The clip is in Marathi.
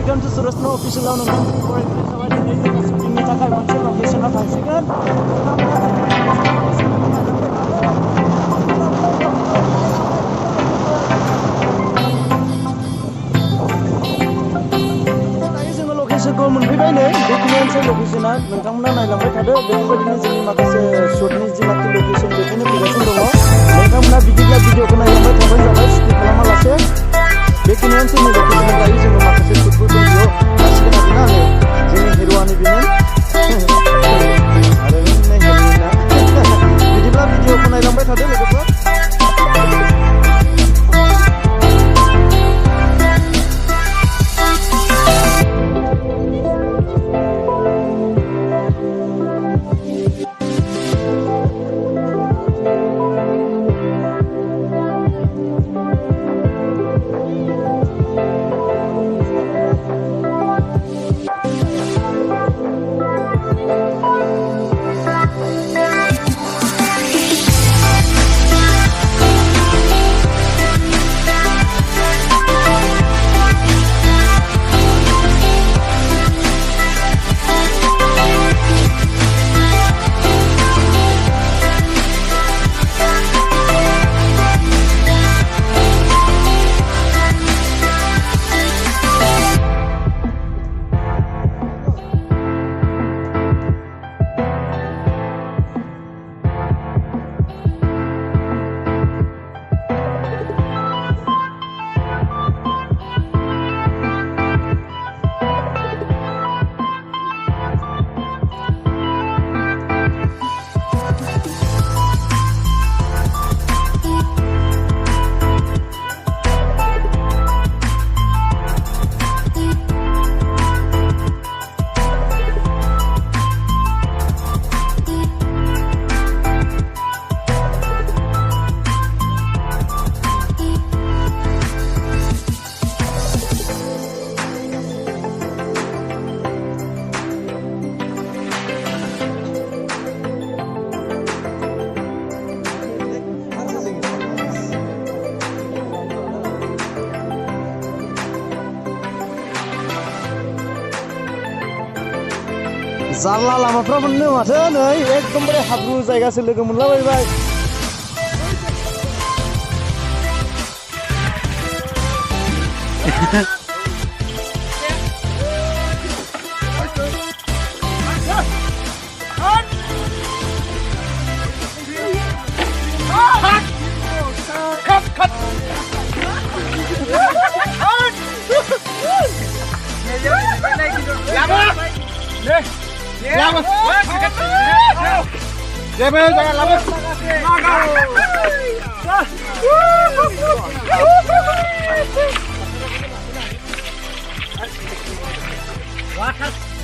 वेलकम टू सुरसनो अफिसियेलाव नोंथांखौ बरायनाय जाबाय। दिनै जोङो शुटिंनि थाखाय मोनसे लकेसनाव थांसिगोन। दायो जोङो लकेसनखौ मोनफैबाय नै बेखिनियानोसै लकेसना। नोंथांमोना नायलांबाय थादो। बेफोरबायदिनो जोंनि माखासे शटनि जिनाखि लकेसन बेखायनो फैगासिनो दङ। नोंथांमोना बिदिब्ला भिडिअखौ नायलांबाय थाबानो जाबाय स्किप खालामालासे। बेखिनियानोसै नै लकेसना। दायो जोङो माखासे शटफोर दं बेयाव लासिगोन आरोना नै जोंनि हिर'आनि बेनो आरो नै हिर'इना। बिदिब्ला भिडिअखौ नायलांबाय थादो लोगोफोर। जानला लामाफ्रा मोननो माथो नै एकदमबारे हाब्रु जायगासो लोगो मोनलाबायबाय। Jangan lama. Wah.